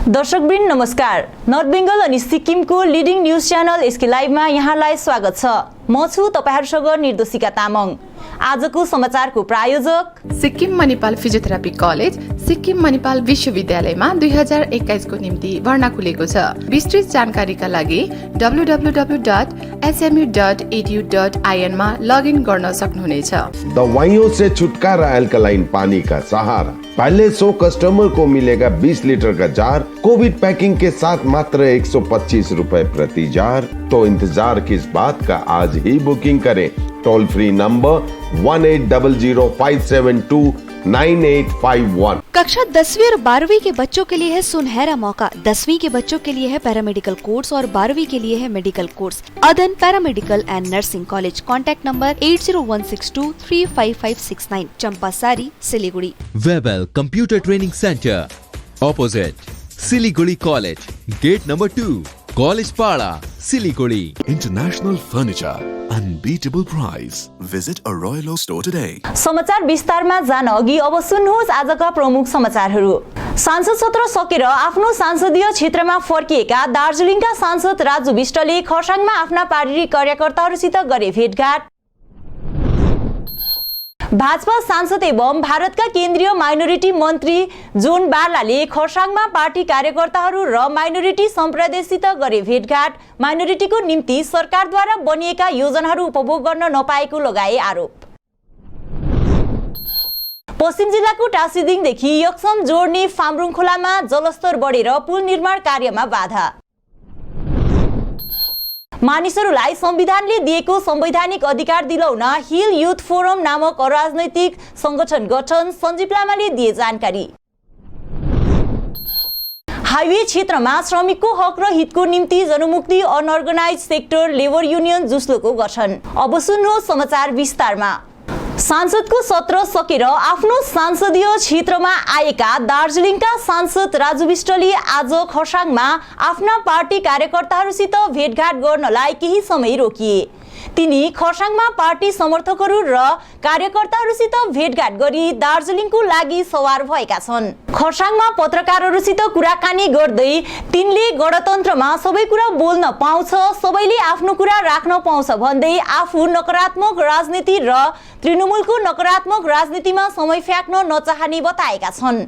दर्शकवृन्द नमस्कार। नर्थ बेंगल अनि सिक्किमको लिडिङ न्यूज च्यानल एसके लाइभमा यहाँलाई स्वागत छ। म छु तपाईहरुसँग निर्देशिका तामाङ। आजको समाचारको प्रायोजक सिक्किम मणिपाल फिजियोथेरापी कलेज सिक्किम मणिपाल विश्वविद्यालयमा 2021 को निम्ति भर्ना खुलेको छ। विस्तृत जानकारीका लागि www.smu.edu.in मा लगइन गर्न सक्नुहुनेछ। दवाइयों से छुटकारा अल्कलाइन पानी का सहारा। पहले 100 कस्टमर को मिलेगा 20 लीटर का जार, कोविड पैकिंग के साथ मात्र 125 रुपए प्रति जार। तो इंतजार किस बात का, आज ही बुकिंग करें। Toll free number 1800572981। कक्षा 10वीं और 12वीं के बच्चों के लिए है सुनहरा मौका। 10वीं के बच्चों के लिए है पैरामेडिकल कोर्स और 12वीं के लिए है medical course. Adan paramedical and nursing college. Contact number 8016235569, Champasari, Siliguri. Webel computer training centre opposite Siliguri college, gate number 2, college Para, Siliguri. International Furniture, unbeatable price. Visit a Royal Oak store today. समाचार विस्तारमा जान अघि अब सुन्नुहोस् आजका प्रमुख समाचारहरू। सांसद सत्र सकेर आफ्नो संसदीय क्षेत्रमा फर्किएका दार्जिलिङका सांसद राजु विष्टले खरसाङमा आफ्ना पार्टी कार्यकर्ताहरूसित गरे भेटघाट। भाजपा सांसद एवं भारतका केन्द्रीय माइनोरिटी मन्त्री जोन बार्लाले खरसाङमा पार्टी कार्यकर्ताहरू र माइनोरिटी सम्प्रदायसित गरे भेटघाट। माइनोरिटीको निम्ति सरकारद्वारा बनिएका योजनाहरू उपभोग गर्न नपाएको लगाए आरोप। पश्चिम जिल्लाको टासीदिङदेखि यक्सम जोड्ने फामरुङ खोलामा जलस्तर बढेर पुल निर्माण कार्यमा बाधा। मानिसहरूलाई संविधानले दिएको संवैधानिक अधिकार दिलाउन हिल युथ फोरम नामक अराजनैतिक संगठन गठन, सञ्जीव लामाले दिए जानकारी। हाइवे क्षेत्रमा श्रमिकको हक र हितको निम्ति जनमुक्ति अनअर्गनाइज सेक्टर लेबर युनियन जुस्लोको गठन। अब सुन्नुहोस् समाचार विस्तारमा। सांसदको सत्र सकेर आफ्नो संसदीय क्षेत्रमा आएका दार्जिलिङका सांसद राजु विष्टले आज खरसाङमा आफ्ना पार्टी कार्यकर्ताहरूसित भेटघाट गर्नलाई केही समय रोकिए। तिनी खरसाङमा पार्टी समर्थकहरू र कार्यकर्ताहरूसित भेटघाट गरी दार्जिलिङको लागि सवार भएका छन्। खरसाङमा पत्रकारहरूसित कुराकानी गर्दै तिनले गणतन्त्रमा सबै कुरा बोल्न पाउँछ, सबैले आफ्नो कुरा राख्न पाउँछ भन्दै आफू नकारात्मक राजनीति र तृणमूलको नकारात्मक राजनीतिमा समय फ्याँक्न नचाहने बताएका छन्।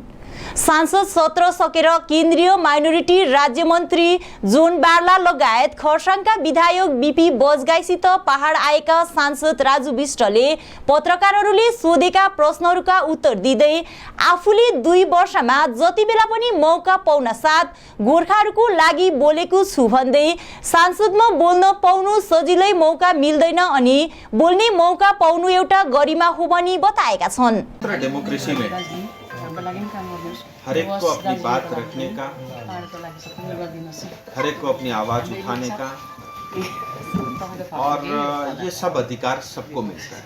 सांसद सत्र सकेर केन्द्रीय माइनोरिटी राज्य मन्त्री जोन बार्ला लगायत खरसाङका विधायक बीपी बजगाईसित पहाड आएका सांसद राजु विष्टले पत्रकारहरूले सोधेका प्रश्नहरूका उत्तर दिँदै आफूले 2 वर्षमा जति बेला पनि मौका पाउन साथ गोर्खाहरूको लागि बोलेको छु भन्दै सांसदमा बोल्न पाउनु सजिलै मौका मिल्दैन अनि बोल्ने मौका पाउनु एउटा गरिमा हो भनी बताएका छन्। डेमोक्रेसी में हर एक को अपनी बात रखने का, हर एक को अपनी आवाज उठाने का और ये सब अधिकार सबको मिलता है।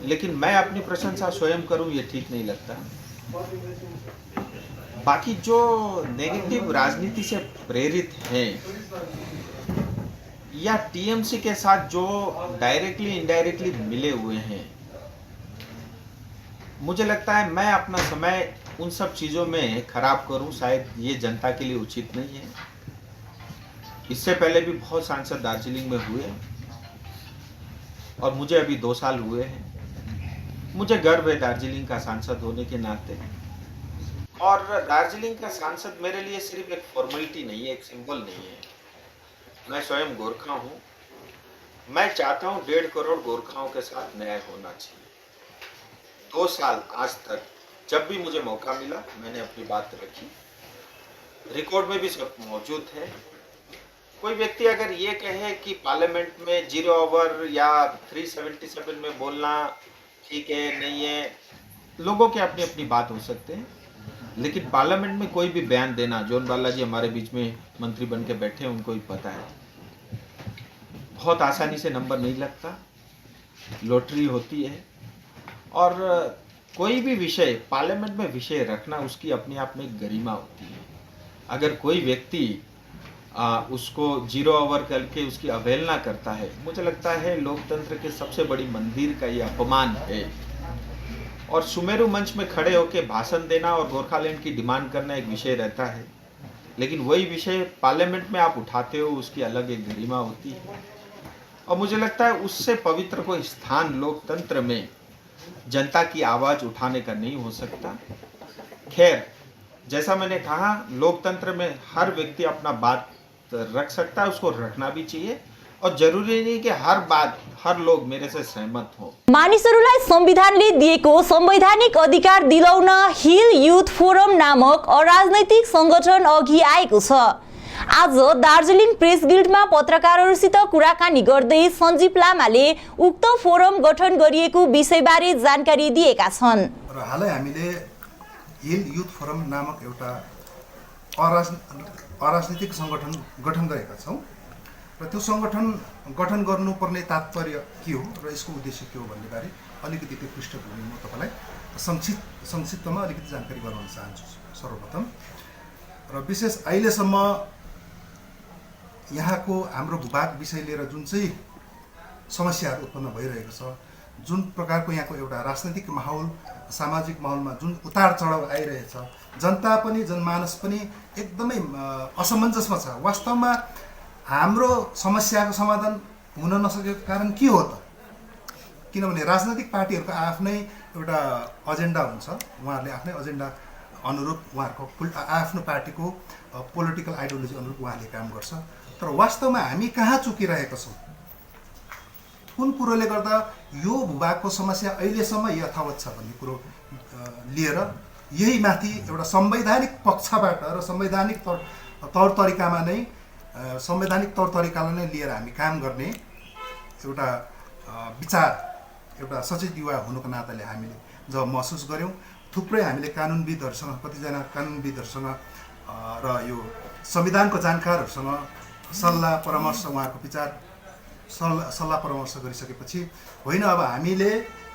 लेकिन मैं अपनी प्रशंसा स्वयं करूं ये ठीक नहीं लगता। बाकी जो नेगेटिव राजनीति से प्रेरित हैं या टीएमसी के साथ जो डायरेक्टली इनडायरेक्टली मिले हुए हैं, मुझे लगता है मैं अपना समय उन सब चीज़ों में खराब करूं, शायद ये जनता के लिए उचित नहीं है। इससे पहले भी बहुत सांसद दार्जिलिंग में हुए और मुझे अभी 2 साल हुए हैं। मुझे गर्व है दार्जिलिंग का सांसद होने के नाते। और दार्जिलिंग का सांसद मेरे लिए सिर्फ एक फॉर्मेलिटी नहीं है, एक सिंबल नहीं है। मैं स्वयं गोरखा हूँ। मैं चाहता हूँ 1.5 करोड़ गोरखाओं के साथ न्याय होना चाहिए। 2 साल आज तक जब भी मुझे मौका मिला मैंने अपनी बात रखी। रिकॉर्ड में भी सब मौजूद है। कोई व्यक्ति अगर ये कहे कि पार्लियामेंट में 0 ओवर या 377 में बोलना ठीक है नहीं है, लोगों के अपनी अपनी बात हो सकते हैं, लेकिन पार्लियामेंट में कोई भी बयान देना, जोन बाला जी हमारे बीच में मंत्री बन के बैठे हैं, उनको भी पता है बहुत आसानी से नंबर नहीं लगता, लॉटरी होती है। और कोई भी विषय पार्लियामेंट में विषय रखना उसकी अपने आप में एक गरिमा होती है। अगर कोई व्यक्ति उसको 0 ओवर करके उसकी अवहेलना करता है, मुझे लगता है लोकतंत्र के सबसे बड़ी मंदिर का ये अपमान है। और सुमेरु मंच में खड़े होकर भाषण देना और गोरखालैंड की डिमांड करना एक विषय रहता है, लेकिन वही विषय पार्लियामेंट में आप उठाते हो, उसकी अलग एक गरिमा होती है। और मुझे लगता है उससे पवित्र कोई स्थान लोकतंत्र में जनता की आवाज़ उठाने का नहीं हो सकता। खैर, जैसा मैंने कहा, लोकतंत्र में हर व्यक्ति अपना बात रख सकता है, उसको रखना भी चाहिए, और जरूरी नहीं कि हर बात हर लोग मेरे से सहमत हो। मानिसहरूलाई संविधानले दिएको संवैधानिक अधिकार दिलाउन हिल युथ फोरम नामक अराजनैतिक संगठन अघि आएको छ। आज दार्जिलिङ प्रेस गिल्डमा पत्रकारहरूसित कुराकानी गर्दै सञ्जीव लामाले उक्त फोरम गठन गरिएको विषयबारे जानकारी दिएका छन्। र हालै हामीले हिल युथ फोरम नामक एउटा अराजनैतिक संगठन गठन गरेका छौँ र त्यो संगठन गठन गर्नुपर्ने तात्पर्य के हो र यसको उद्देश्य के हो भन्ने बारे अलिकति त्यो पृष्ठभूमि म तपाईँलाई संक्षिप्तमा अलिकति जानकारी गराउन चाहन्छु। सर्वप्रथम र विशेष अहिलेसम्म यहाँको हाम्रो भूभाग विषय लिएर जुन चाहिँ समस्याहरू उत्पन्न भइरहेको छ, जुन प्रकारको यहाँको एउटा राजनैतिक माहौल, सामाजिक माहौलमा जुन उतार चढाव आइरहेछ, जनता पनि जनमानस पनि एकदमै असमञ्जसमा छ। वास्तवमा हाम्रो समस्याको समाधान हुन नसकेको कारण के हो त? किनभने राजनैतिक पार्टीहरूको आफ्नै एउटा एजेन्डा हुन्छ, उहाँहरूले आफ्नै एजेन्डा अनुरूप उहाँहरूको आफ्नो पार्टीको पोलिटिकल आइडियोलोजी अनुरूप उहाँहरूले काम गर्छ। तर वास्तवमा हामी कहाँ चुकिरहेका छौँ, कुन कुरोले गर्दा यो भूभागको समस्या अहिलेसम्म यथावत छ भन्ने कुरो लिएर यही माथि एउटा संवैधानिक पक्षबाट र संवैधानिक तौर तरिकामा नै संवैधानिक तौर तरिकालाई नै लिएर हामी काम गर्ने एउटा विचार, एउटा सचेत युवा हुनुको नाताले हामीले जब महसुस गऱ्यौँ, थुप्रै हामीले कानुनविदहरूसँग, कतिजना कानुनविदहरूसँग र यो संविधानको जानकारहरूसँग सल्लाह परामर्श, उहाँको विचार सल्लाह परामर्श गरिसकेपछि होइन, अब हामीले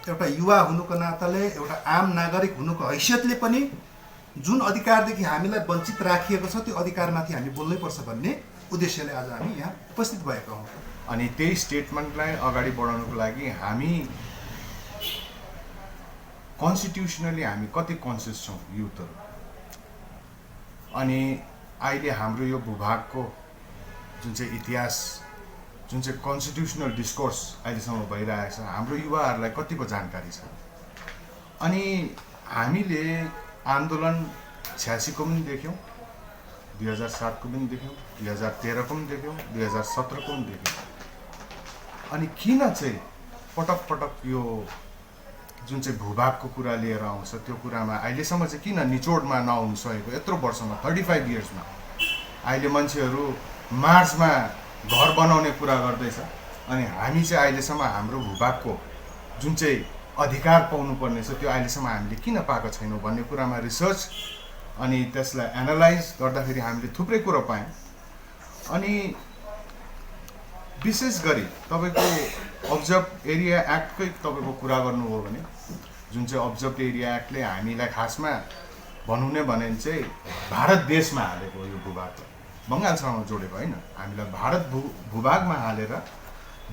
एउटा युवा हुनुको नाताले, एउटा आम नागरिक हुनुको हैसियतले पनि जुन अधिकारदेखि हामीलाई वञ्चित राखिएको छ त्यो अधिकारमाथि हामी बोल्नै पर्छ भन्ने उद्देश्यले आज हामी यहाँ उपस्थित भएका हौँ। अनि त्यही स्टेटमेन्टलाई अगाडि बढाउनको लागि हामी कन्स्टिट्युसनली हामी कति कन्सियस छौँ युथहरू, अनि अहिले हाम्रो यो भूभागको जुन चाहिँ इतिहास, जुन चाहिँ कन्स्टिट्युसनल डिस्कोर्स अहिलेसम्म भइरहेको छ, हाम्रो युवाहरूलाई कतिको जानकारी छ। अनि हामीले आन्दोलन 86 को पनि देख्यौँ, 2007 को पनि देख्यौँ, 2013 को पनि देख्यौँ, 2017 को पनि देख्यौँ। अनि किन चाहिँ पटक पटक यो जुन चाहिँ भूभागको कुरा लिएर आउँछ त्यो कुरामा अहिलेसम्म चाहिँ किन निचोडमा नआउनु सकेको? यत्रो वर्षमा 35 इयर्समा अहिले मान्छेहरू मार्चमा घर बनाउने कुरा गर्दैछ, अनि हामी चाहिँ अहिलेसम्म हाम्रो भूभागको जुन चाहिँ अधिकार पाउनुपर्ने छ त्यो अहिलेसम्म हामीले किन पाएको छैनौँ भन्ने कुरामा रिसर्च अनि त्यसलाई एनालाइज गर्दाखेरि हामीले थुप्रै कुरो पायौँ। अनि विशेष गरी तपाईँको अब्जर्भ एरिया एक्टकै तपाईँको कुरा गर्नुभयो भने, जुन चाहिँ अब्जर्भ एरिया एक्टले हामीलाई खासमा भनौँ नै भने चाहिँ भारत देशमा हालेको यो भूभागलाई, बङ्गालसँग जोडेको होइन, हामीलाई भारत भूभागमा हालेर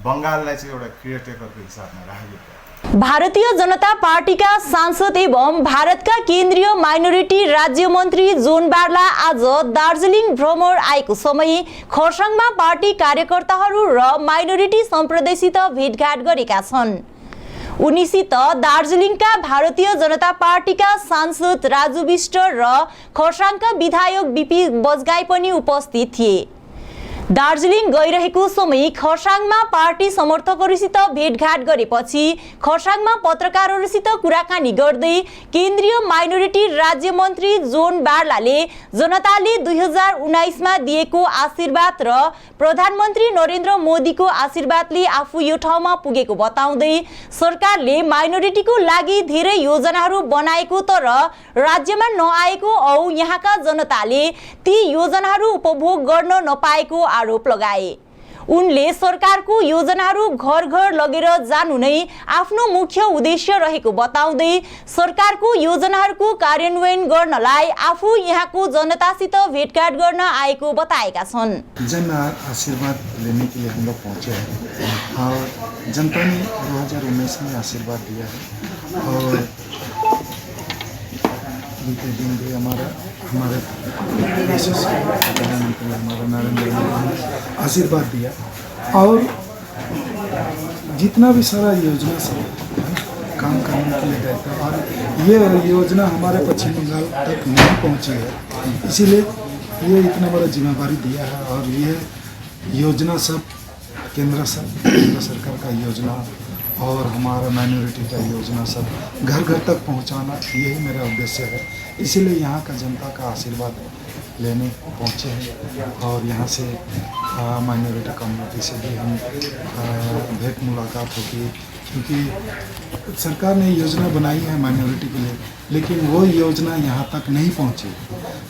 बङ्गाललाई चाहिँ एउटा केयरटेकरको हिसाबमा राखेको। भारतीय जनता पार्टीका सांसद एवं भारतका केन्द्रीय माइनोरिटी राज्य मन्त्री जोन बार्ला आज दार्जिलिङ भ्रमण आएको समय खरसाङमा पार्टी कार्यकर्ताहरू र माइनोरिटी सम्प्रदायसित भेटघाट गरेका छन्। उनीसित दार्जिलिङका भारतीय जनता पार्टीका सांसद राजु विष्ट र खरसाङका विधायक बीपी बजगाई पनि उपस्थित थिए। दार्जिलिङ गइरहेको समय खरसाङमा पार्टी समर्थकहरूसित भेटघाट गरेपछि खरसाङमा पत्रकारहरूसित कुराकानी गर्दै केन्द्रीय माइनोरिटी राज्य मन्त्री जोन बार्लाले जनताले 2019 मा दिएको आशीर्वाद र प्रधानमन्त्री नरेन्द्र मोदीको आशीर्वादले आफू यो ठाउँमा पुगेको बताउँदै सरकारले माइनोरिटीको लागि धेरै योजनाहरू बनाएको तर राज्यमा नआएको औ यहाँका जनताले ती योजनाहरू उपभोग गर्न नपाएको आरोप लगाए। उनले सरकारको योजनाहरू घर घर लगेर जानु नै आफ्नो मुख्य उद्देश्य रहेको बताउँदै सरकारको योजनाहरूको कार्यान्वयन गर्नलाई आफू यहाँको जनतासित भेटघाट गर्न आएको बताएका छन्। जन आशीर्वाद लेने के लिए हम लोग पहुँचे हैं और जनता ने 2019 में आशीर्वाद दिया है और बीते दिन भी हमारे यशस्वी प्रधानमंत्री हमारा नरेंद्र मोदी ने आशीर्वाद दिया और जितना भी सारा योजना सब काम करने के लिए गए थे और ये योजना हमारे पश्चिम बंगाल तक नहीं पहुंची है, इसीलिए ये इतना बड़ा जिम्मेवारी दिया है। और ये योजना सब केंद्र सरकार का योजना और हमारा माइनॉरिटी का योजना सब घर घर तक पहुंचाना, यही मेरा उद्देश्य है। इसीलिए यहाँ का जनता का आशीर्वाद लेने पहुँचे हैं और यहाँ से माइनॉरिटी कम्युनिटी से भी हम भेंट मुलाकात होगी, क्योंकि सरकार ने योजना बनाई है माइनॉरिटी के लिए, लेकिन वो योजना यहाँ तक नहीं पहुँची।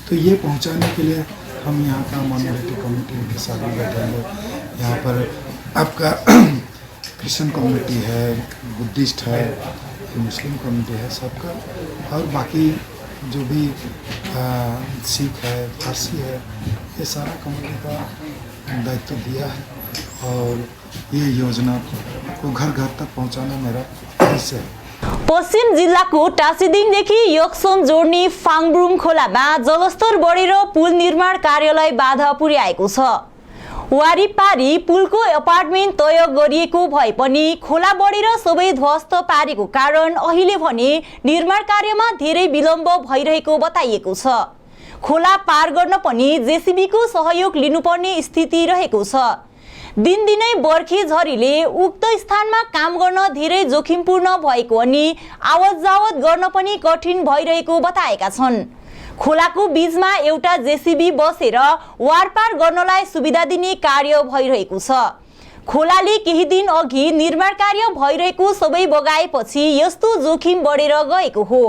तो ये पहुँचाने के लिए हम यहाँ का माइनॉरिटी कम्युनिटी के साथ भी बैठेंगे। यहाँ पर आपका क्रिश्चियन कम्युनिटी है, बुद्धिस्ट है, मुस्लिम कम्युनिटी है, सबका और बाकी जो भी सिख है, फारसी है, ये सारा कम्युनिटी का दायित्व दिया है और ये योजना को घर घर तक पहुँचाना मेरा उद्देश्य है। पश्चिम जिल्लाको टासीदिङदेखि योक्सोम जोड्ने फाङब्रुङ खोलामा जलस्तर बढेर पुल निर्माण कार्यलाई बाधा पुर्याएको छ। वारिपारी पुलको अपार्टमेन्ट तय गरिएको भए पनि खोला बढेर सबै ध्वस्त पारेको कारण अहिले भने निर्माण कार्यमा धेरै विलम्ब भइरहेको बताइएको छ। खोला पार गर्न पनि जेसीबीको सहयोग लिनुपर्ने स्थिति रहेको छ। दिनदिनै बर्खे झरीले उक्त स्थानमा काम गर्न धेरै जोखिमपूर्ण भएको अनि आवत जावत गर्न पनि कठिन भइरहेको बताएका छन्। खोलाको बीचमा एउटा जेसीबी बसेर वारपार गर्नलाई सुविधा दिने कार्य भइरहेको छ। खोलाले केही दिन अघि निर्माण कार्य भइरहेको सबै बगाएपछि यस्तो जोखिम बढेर गएको हो।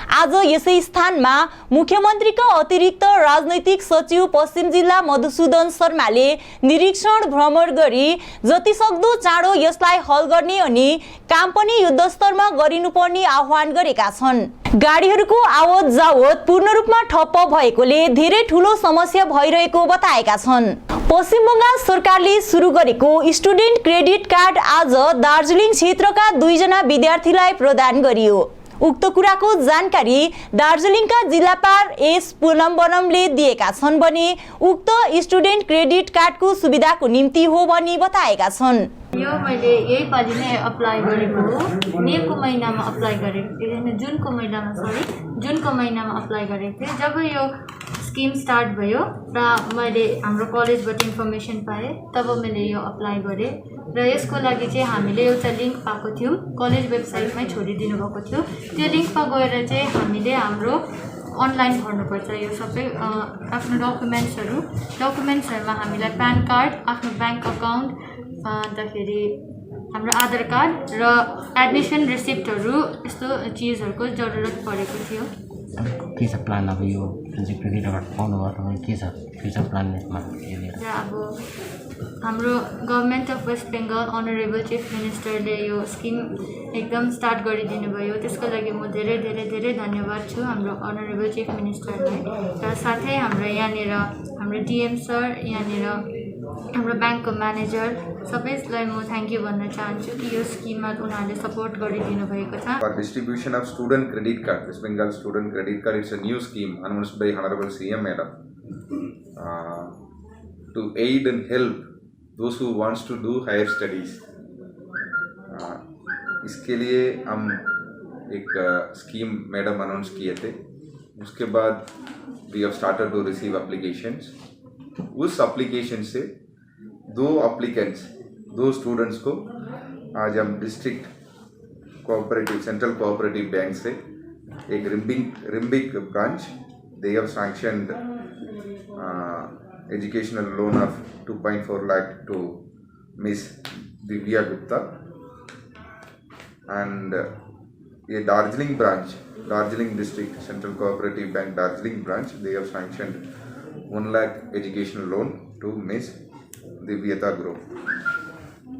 आज यसै स्थानमा मुख्यमन्त्रीका अतिरिक्त राजनैतिक सचिव पश्चिम जिल्ला मधुसूदन शर्माले निरीक्षण भ्रमण गरी जतिसक्दो चाँडो यसलाई हल गर्ने अनि काम पनि युद्धस्तरमा गरिनुपर्ने आह्वान गरेका छन्। गाडीहरूको आवत जावत पूर्ण रूपमा ठप्प भएकोले धेरै ठूलो समस्या भइरहेको बताएका छन्। पश्चिम बंगाल सरकारले सुरु गरेको स्टुडेन्ट क्रेडिट कार्ड आज दार्जिलिङ क्षेत्रका 2 जना विद्यार्थीलाई प्रदान गरियो। उक्त कुराको जानकारी दार्जिलिङका जिल्लापाल एस पुनम्बरमले दिएका छन् भने उक्त स्टुडेन्ट क्रेडिट कार्डको सुविधाको निम्ति हो भनी बताएका छन्। यो मैले यही पालि नै अप्लाई गरेको हो। मेको महिनामा अप्लाई गरेको थिएँ, जुनको महिनामा अप्लाई गरेको थिएँ। जब यो स्किम स्टार्ट भयो र मैले हाम्रो कलेजबाट इन्फर्मेसन पाएँ, तब मैले यो अप्लाई गरेँ र यसको लागि चाहिँ हामीले एउटा लिङ्क पाएको थियौँ, कलेज वेबसाइटमै छोडिदिनु भएको थियो। त्यो लिङ्कमा गएर चाहिँ हामीले हाम्रो अनलाइन भर्नुपर्छ यो सबै आफ्नो डकुमेन्ट्सहरूमा हामीलाई प्यान कार्ड, आफ्नो ब्याङ्क अकाउन्ट, अन्तखेरि हाम्रो आधार कार्ड र एडमिसन रिसिप्टहरू यस्तो चिजहरूको जरुरत परेको थियो। के छ प्लान अब यो जुन चाहिँ क्रेडिट कार्ड पाउनुभयो तपाईँ, के छ फ्युचर प्लानमा? अब हाम्रो government of West Bengal honourable chief मिनिस्टरले यो स्किम एकदम स्टार्ट गरिदिनु भयो। त्यसको लागि म धेरै धेरै धेरै धन्यवाद छु हाम्रो अनरेबल चिफ मिनिस्टरलाई र साथै हाम्रो यहाँनिर हाम्रो डिएम सर, यहाँनिर हाम्रो ब्याङ्कको म्यानेजर, सबैलाई म थ्याङ्क यू भन्न चाहन्छु कि यो स्किममा उनीहरूले सपोर्ट गरिदिनु भएको छ। For distribution of student credit card, West Bengal student credit card, it's a new scheme announced by Honorable CM Madam to aid and help those who wants to do higher studies. इसके लिए हम एक scheme madam announce किए थे। उसके बाद we have started to receive applications. उस application से 2 स्टूडेंट्स को आज हम district cooperative central cooperative bank से एक Rimbick branch, they have sanctioned educational loan of 2.4 lakh to Miss Divya Gupta, and ये Darjeeling branch, Darjeeling district central cooperative bank Darjeeling branch, they have sanctioned 1 lakh educational loan to Miss Divyata Group.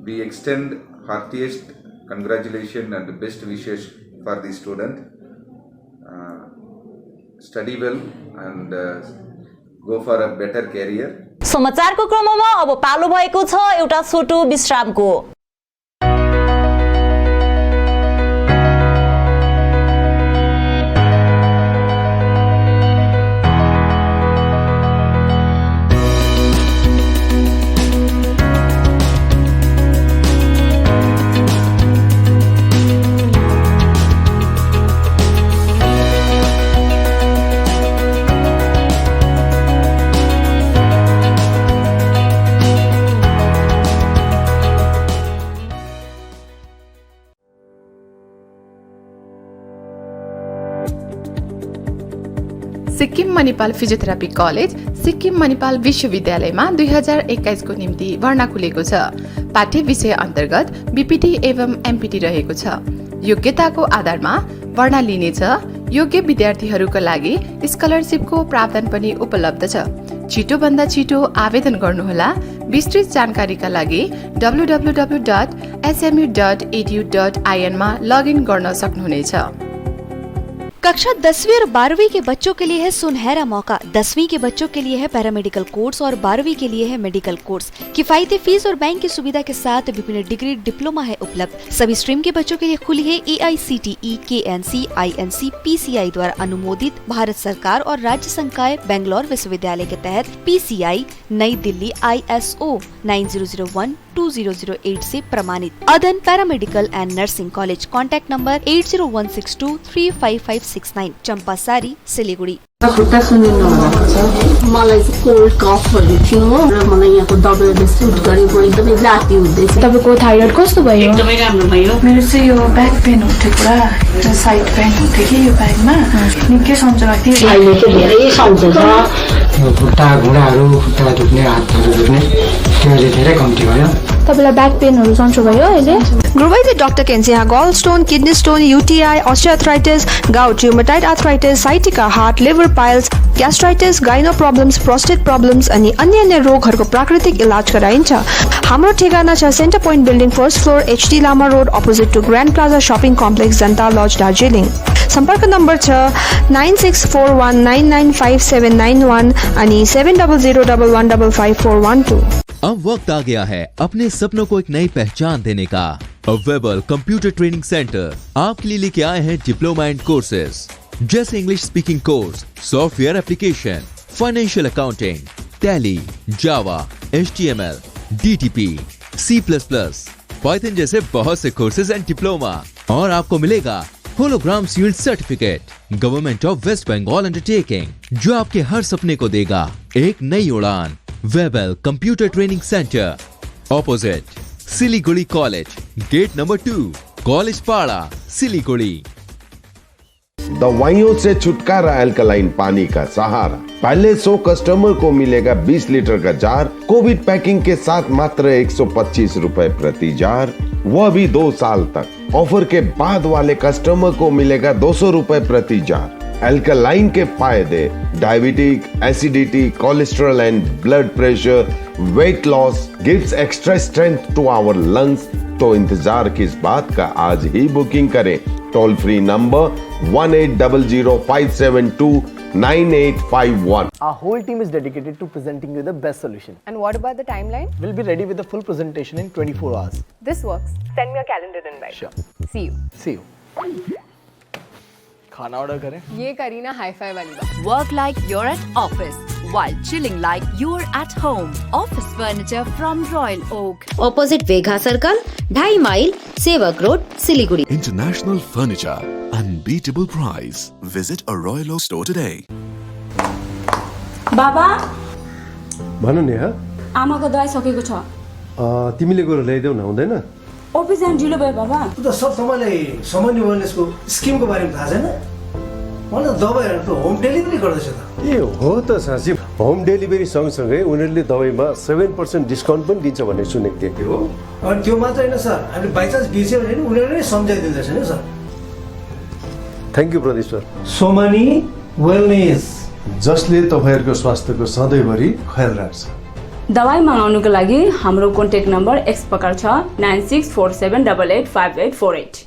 We extend heartiest congratulations and best wishes for the student. Study well and go for a better career. समाचारको क्रममा अब पालो भएको छ एउटा छोटो विश्रामको। Sikkim Manipal physiotherapy college Sikkim Manipal विश्वविद्यालयमा 2021 को निम्ति भर्ना खुलेको छ। पाठ्य विषय अन्तर्गत बीपीटी एवं एमपीटी रहेको छ। योग्यताको आधारमा भर्ना लिनेछ। योग्य विद्यार्थीहरूका लागि स्कलरशिपको प्रावधान पनि उपलब्ध छ। छिटोभन्दा छिटो आवेदन गर्नुहोला। विस्तृत जानकारीका लागि www.smu.edu.in मा लगइन गर्न सक्नुहुनेछ। कक्षा 10वीं और 12वीं के बच्चों के लिए है सुनहरा मौका। 10वीं के बच्चों के लिए है पैरामेडिकल कोर्स और 12वीं के लिए है मेडिकल कोर्स। किफायती फीस और बैंक की सुविधा के साथ विभिन्न डिग्री डिप्लोमा है उपलब्ध। सभी स्ट्रीम के बच्चों के लिए खुली है AICTE, KNC, INC, PCI द्वारा अनुमोदित भारत सरकार और राज्य संकाय बेंगलोर विश्वविद्यालय के तहत PCI नई दिल्ली ISO 9001-2008 से प्रमाणित। Adan paramedical and nursing college. Contact number 8016235569 Champasari Siliguri. खुट्टा सुनिनु भएको छ। मलाई चाहिँ कोल्ड कफहरू थियो र मलाई यहाँको दबाईले सुट गरेको एकदमै राति हुँदैछ। तपाईको थाइरोइड कस्तो भयो? एकदमै राम्रो भयो। मेरो चाहिँ यो ब्याक पेन हुन्थ्यो पुरा, एउटा साइड पेन हुन्थ्यो कि यो ब्याकमा निकै सन्चो लाग्थ्यो। अहिले चाहिँ धेरै सन्चो छ। खुट्टा घुँडाहरू, खुट्टा दुख्ने, हातहरू दुख्ने त्यो अहिले धेरै कम्ती भयो। तपाईलाई ब्याक पेनहरू सन्चो भयो अहिले? गुरुवैद्य डाक्टर केन्सिया gall stone, kidney stone, UTI, osteoarthritis, gout, rheumatoid arthritis, sciatica, heart, liver piles, gastritis, gyno problems, prostate problems अनि अन्य रोगहरूको प्राकृतिक इलाज गराइन्छ। हाम्रो ठेगाना छ centre point building, first floor, HD Lama road, opposite to grand plaza shopping complex, Janata lodge, Darjeeling. संपर्क नम्बर छ 9641995791 अनि 7001155412। अब वक्त आ गया है अपने सपनों को एक नई पहचान देने का। वेबल कंप्यूटर ट्रेनिंग सेंटर आपके लिए लेके आए हैं डिप्लोमा एंड कोर्सेज जैसे English speaking course, software application, financial accounting, Tally, Java, HTML, DTP, C++, Python जैसे बहुत से कोर्सेज एंड डिप्लोमा। और आपको मिलेगा hologram sealed certificate government of West Bengal undertaking, जो आपके हर सपने को देगा एक नई उड़ान। Webel computer training centre, opposite Siliguri college, gate number 2, college Para, Siliguri. दवाइयों से छुटकारा अल्कलाइन पानी का सहारा। पहले 100 कस्टमर को मिलेगा 20 लीटर का जार, कोविड पैकिंग के साथ मात्र 125 रुपए प्रति जार, वह भी 2 साल तक। ऑफर के बाद वाले कस्टमर को मिलेगा 200 रुपए प्रति जार। अल्कलाइन के फायदे: diabetic, acidity, cholesterol and blood pressure, weight loss, gives extra strength to our lungs. तो इंतजार किस बात का, आज ही बुकिंग करें। Toll free number 180057298851. Our whole team is dedicated to presenting you the best solution. And what about the timeline? We'll be ready with the full presentation in 24 hours. This works. Send me a calendar invite. Sure. See you. See you. खाना order करें? ये Kareena hi-fi वाली बात। Work like you're at office while chilling like you're at home. Office furniture from Royal Oak. Opposite Vegha Circle, 2.5 mile, Sevak Road, Siliguri. International furniture, unbeatable price. Visit a Royal Oak store today. बाबा भन नि। आमाको दबाई सकेको छ। तिमीले गएर ल्याइदेऊ न, हुँदैन? अफिस जान ढिलो भयो बाबा। त सब तपाईँलाई सामान्य वेलनेसको स्किमको बारेमा थाहा छैन? मलाई दबाईहरू त होम डेलिभरी गर्दैछ त। ए हो त साँच्ची, होम डेलिभरी सँगसँगै उनीहरूले दबाईमा 7% डिस्काउन्ट पनि दिन्छ भन्ने सुनेको थिएँ। हो, अनि त्यो मात्र होइन सर, हामीले बाइचान्स बिर्स्यो भने नि उनीहरूले नै सम्झाइदिँदैछ नि sir. Thank you Pradeep sir. Somani wellness, जसले तपाईँहरूको स्वास्थ्यको सधैँभरि ख्याल राख्छ। दबाई मगाउनुको लागि हाम्रो कन्ट्याक्ट नम्बर एक्स प्रकार छ 9647885848।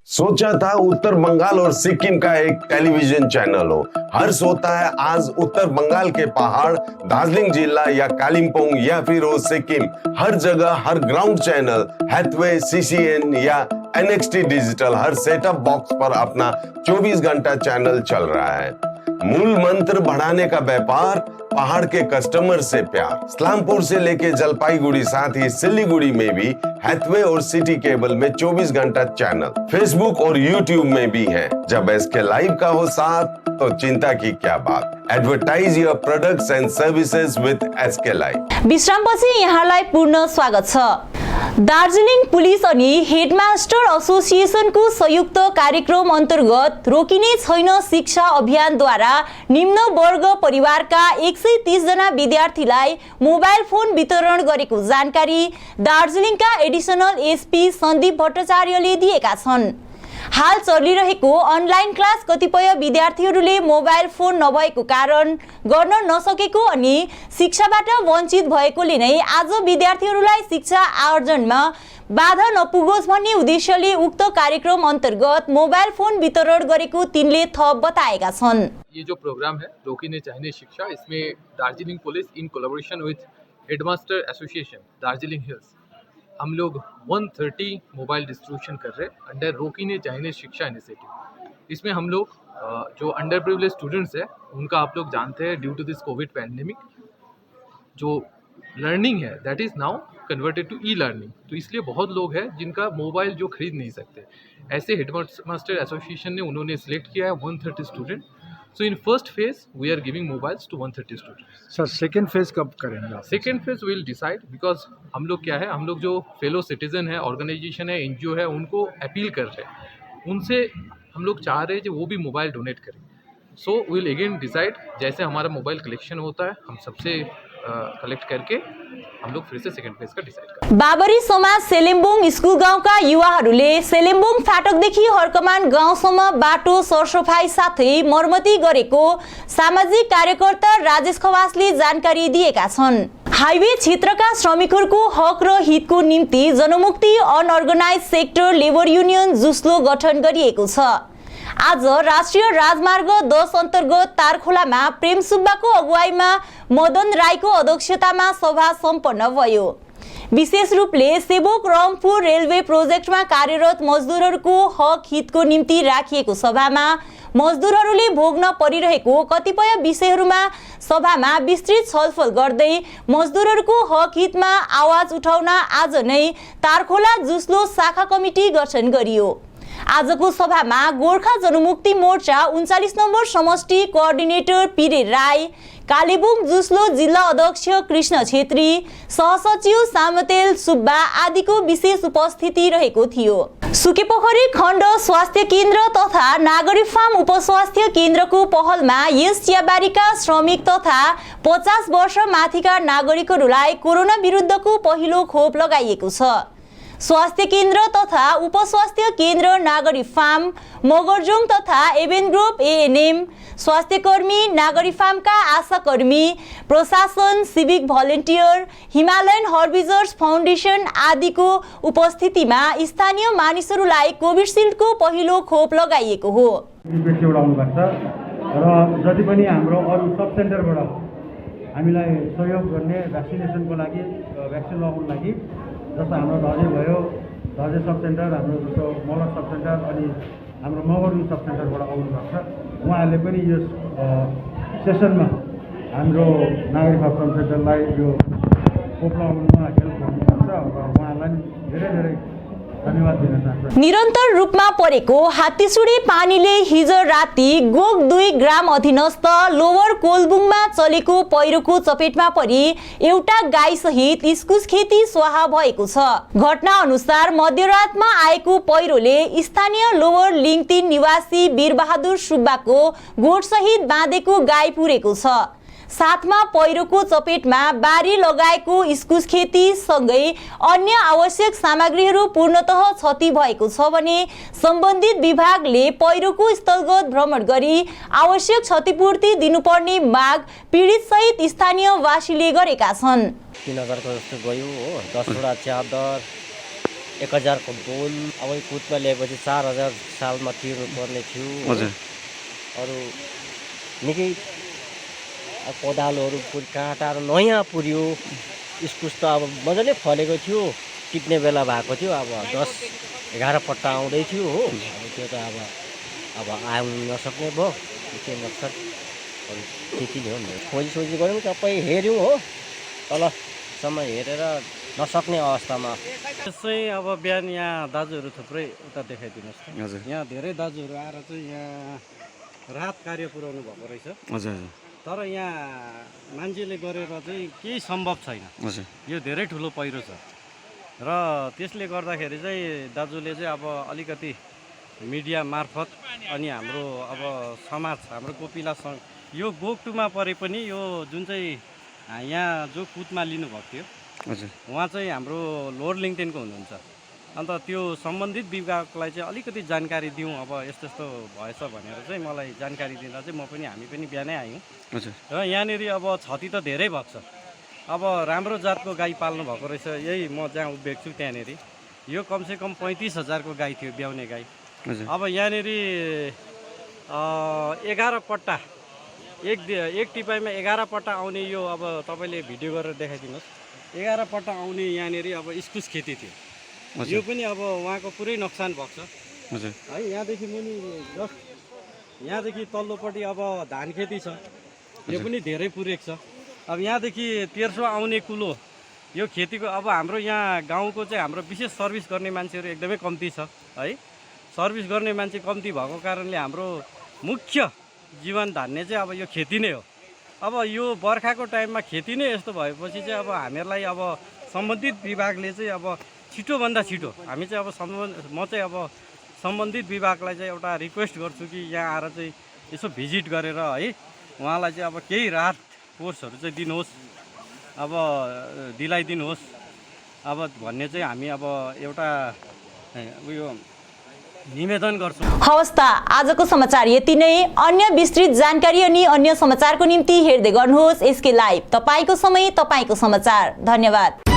सोचा था उत्तर बंगाल और सिक्किम का एक टेलीविजन चैनल हो। हर्ष होता है आज उत्तर बंगाल के पहाड़, दार्जिलिंग जिला या कालिम्पोंग या फिर हो सिक्किम, हर जगह हर ग्राउंड चैनल हैथवे, CCN या NXT डिजिटल हर सेटअप बॉक्स पर अपना 24 घंटा चैनल चल रहा है। मूल मंत्र बढ़ाने का व्यापार, पहाड़ के कस्टमर से प्यार। इस्लामपुर से लेके जलपाईगुड़ी साथ ही सिलीगुड़ी में भी हैथवे और सिटी केबल में 24 घंटा चैनल, फेसबुक और यूट्यूब में भी है। जब SK लाइव का हो साथ तो चिंता की क्या बात। Advertise your products and services with SK live. विश्रामपछि यहाँलाई पूर्ण स्वागत छ। दार्जिलिङ पुलिस अनि हेडमास्टर एसोसिएसनको संयुक्त कार्यक्रम अन्तर्गत रोकिने छैन शिक्षा अभियानद्वारा निम्न वर्ग परिवारका 130 जना विद्यार्थीलाई मोबाइल फोन वितरण गरेको जानकारी दार्जिलिङका एडिसनल एसपी सन्दीप भट्टाचार्यले दिएका छन्। हाल चलिरहेको अनलाइन क्लास कतिपय विद्यार्थीहरूले मोबाइल फोन नभएको कारण गर्न नसकेको अनि शिक्षाबाट वञ्चित भएकोले नै आज विद्यार्थीहरूलाई शिक्षा आर्जनमा बाधा नपुगोस् भन्ने उद्देश्यले उक्त कार्यक्रम अन्तर्गत मोबाइल फोन वितरण गरेको तिनले थप बताएका छन्। ये जो प्रोग्राम है रोकिने चाहिए शिक्षा, इसमें Darjeeling police in collaboration with headmaster association Darjeeling hills हम लोग 130 मोबाइल डिस्ट्रीब्यूशन कर रहे हैं अंडर रोकिने चाहिए शिक्षा इनिशिएटिव। इसमें हम लोग जो अंडर प्रिविलेज स्टूडेंट्स हैं उनका आप लोग जानते हैं due to this covid pandemic जो लर्निंग है that is now converted to e learning, तो इसलिए बहुत लोग हैं जिनका मोबाइल जो खरीद नहीं सकते। ऐसे हेडमास्टर एसोसिएशन ने उन्होंने सिलेक्ट किया है 130 student. So in first phase we are giving mobiles to 130 students. Sir second phase कब करेंगे? Second phase will decide, because हम लोग क्या है, हम लोग जो फेलो सिटीजन है, ऑर्गेनाइजेशन है, एनजीओ है, उनको अपील कर रहे हैं, उनसे हम लोग चाह रहे हैं कि वो भी मोबाइल डोनेट करें। सो विल अगेन डिसाइड, जैसे हमारा मोबाइल कलेक्शन होता है हम सबसे कलेक्ट करके हम लोग फिर से सेकेंड फेज का डिसाइड करें। बाबरी समाज सेलेम्बुङ स्कुल गाउँका युवाहरूले सेलेम्बुङ फाटकदेखि हर्कमान गाउँसम्म बाटो सरसफाई साथै मर्मती गरेको सामाजिक कार्यकर्ता राजेश खवासले जानकारी दिएका छन्। हाइवे क्षेत्रका श्रमिकहरूको हक र हितको निम्ति जनमुक्ति अनअर्गनाइज सेक्टर लेबर युनियन जुस्लो गठन गरिएको छ। आज राष्ट्रिय राजमार्ग 10 अन्तर्गत तारखोलामा प्रेम सुब्बाको अगुवाईमा मदन राईको अध्यक्षतामा सभा सम्पन्न भयो। विशेष रूपले सेवोक रम्फू रेलवे प्रोजेक्टमा कार्यरत मजदुरहरूको हक हितको निम्ति राखिएको सभामा मजदुरहरूले भोग्न परिरहेको कतिपय विषयहरूमा सभामा विस्तृत छलफल गर्दै मजदुरहरूको हक हितमा आवाज उठाउन आज नै तारखोला जुस्लो शाखा कमिटी गठन गरियो। आजको सभामा गोर्खा जनमुक्ति मोर्चा 39 नम्बर समष्टि कोअर्डिनेटर पिरे राई, कालेबुङ जुस्लो जिल्ला अध्यक्ष कृष्ण छेत्री, सहसचिव सामतेल सुब्बा आदिको विशेष उपस्थिति रहेको थियो। सुकेपोखरी खण्ड स्वास्थ्य केन्द्र तथा नागरिक फार्म उपस्वास्थ्य केन्द्रको पहलमा यस चियाबारीका श्रमिक तथा 50 वर्ष माथिका नागरिकहरूलाई कोरोना विरुद्धको पहिलो खोप लगाइएको छ। स्वास्थ्य केन्द्र तथा उपस्वास्थ्य केन्द्र नागरिक फार्म मगरजुङ तथा एभेन ग्रुप एएनएम, स्वास्थ्यकर्मी नागरिक फार्मका आशाकर्मी, प्रशासन, सिभिक भलेन्टियर, हिमालयन हर्बिजर्स फाउन्डेसन आदिको उपस्थितिमा स्थानीय मानिसहरूलाई कोभिसिल्डको पहिलो खोप लगाइएको हो। र जति पनि हाम्रो अरू सब सेन्टरबाट हामीलाई सहयोग गर्ने भ्याक्सिनेसनको लागि भ्याक्सिन लगाउनको लागि जस्तो हाम्रो धजे भयो, धजे सब सेन्टर, हाम्रो जस्तो मगर सब सेन्टर अनि हाम्रो मगरजुङ सब सेन्टरबाट आउनुभएको छ। उहाँहरूले पनि यस सेसनमा हाम्रो नागरिक फार्म सेन्टरलाई यो खोप लगाउनुमा हेल्प गर्नुभएको छ र उहाँलाई धेरै धेरै धन्यवाद दिन चाहन्छु। निरन्तर रूपमा परेको हात्तीसुडी पानीले हिजो राति गोक 2 ग्राम अधीनस्थ लोवर कोलबुङमा चलेको पहिरोको चपेटमा परि एउटा गाई सहित इस्कुस खेती स्वाहा भएको छ। घटना अनुसार मध्यरातमा आएको पहिरोले स्थानीय लोवर लिङ 3 निवासी वीरबहादुर सुब्बाको गोठ सहित बाँधेको गाई पुरेको छ। साथमा पहिरोको चपेटमा बारी लगाएको इस्कुस खेती सँगै अन्य आवश्यक सामग्रीहरू पूर्णतः क्षति भएको छ भने सम्बन्धित विभागले पहिरोको स्थलगत भ्रमण गरी आवश्यक क्षतिपूर्ति दिनुपर्ने माग पीडित सहित स्थानीय वासीले गरेका छन्। 3000 को जस्तो गयो हो, 10 वटा च्यादर, 1000 को बोल, अब कुटमा ल्याएपछि 4000 सालमा तिर्नु पर्ने थियो। हजुर अरु निकै कोदालोहरू काँटाहरू नयाँ पुर्यो। इस्कुस त अब मजाले फलेको थियो, टिप्ने बेला भएको थियो। अब 10-11 पट्टा आउँदै थियो हो। अब त्यो त अब आउनु नसक्ने भयो। के मकसद त्यति नै हो नि। खोजी गऱ्यौँ, सबै हेऱ्यौँ हो, तलसम्म हेरेर नसक्ने अवस्थामा। त्यसै अब बिहान यहाँ दाजुहरू थुप्रै उता देखाइदिनुहोस् त। हजुर यहाँ धेरै दाजुहरू आएर चाहिँ यहाँ राहत कार्य पुर्याउनु भएको रहेछ। हजुर तर यहाँ मान्छेले गरेर चाहिँ केही सम्भव छैन। हजुर यो धेरै ठुलो पहिरो छ। र त्यसले गर्दाखेरि चाहिँ दाजुले चाहिँ अब अलिकति मिडिया मार्फत अनि हाम्रो अब समाज हाम्रो कोपिला सङ्घ यो गोकटुमा परे पनि यो जुन चाहिँ यहाँ जो कुदमा लिनुभएको थियो हजुर उहाँ चाहिँ हाम्रो लोवर लिङ्गटेनको हुनुहुन्छ। अन्त त्यो सम्बन्धित विभागलाई चाहिँ अलिकति जानकारी दिउँ अब यस्तो यस्तो भएछ भनेर चाहिँ मलाई जानकारी दिँदा चाहिँ म पनि हामी पनि बिहानै आयौँ हजुर र यहाँनिर अब क्षति त धेरै भएको छ। अब राम्रो जातको गाई पाल्नु भएको रहेछ, यही म जहाँ उभिएको छु त्यहाँनिर यो कमसेकम 35,000 को गाई थियो ब्याउने गाई। अब यहाँनिर 11 पट्टा एक टिपाइमा 11 पट्टा आउने यो अब तपाईँले भिडियो गरेर देखाइदिनुहोस्। 11 पट्टा आउने यहाँनिर अब इस्कुस खेती थियो, यो पनि अब उहाँको पुरै नोक्सान भएको छ है। यहाँदेखि मुनि जस्ट यहाँदेखि तल्लोपट्टि अब धान खेती छ, यो पनि धेरै पुरेको छ। अब यहाँदेखि तेर्सो आउने कुलो यो खेतीको अब हाम्रो यहाँ गाउँको चाहिँ हाम्रो विशेष सर्भिस गर्ने मान्छेहरू एकदमै कम्ती छ है। सर्भिस गर्ने मान्छे कम्ती भएको कारणले हाम्रो मुख्य जीवन धान्ने चाहिँ अब यो खेती नै हो। अब यो बर्खाको टाइममा खेती नै यस्तो भएपछि चाहिँ अब हामीहरूलाई अब सम्बन्धित विभागले चाहिँ अब छिटोभन्दा छिटो हामी चाहिँ अब म चाहिँ अब सम्बन्धित विभागलाई चाहिँ एउटा रिक्वेस्ट गर्छु कि यहाँ आएर चाहिँ यसो भिजिट गरेर है उहाँलाई चाहिँ अब केही राहत कोर्सहरू चाहिँ दिनुहोस्, अब दिलाइदिनुहोस् अब भन्ने चाहिँ हामी अब एउटा उयो निवेदन गर्छौँ। हवस् त, आजको समाचार यति नै। अन्य विस्तृत जानकारी अनि अन्य समाचारको निम्ति हेर्दै गर्नुहोस् एसके लाइभ। तपाईको समय, तपाईको समाचार। धन्यवाद।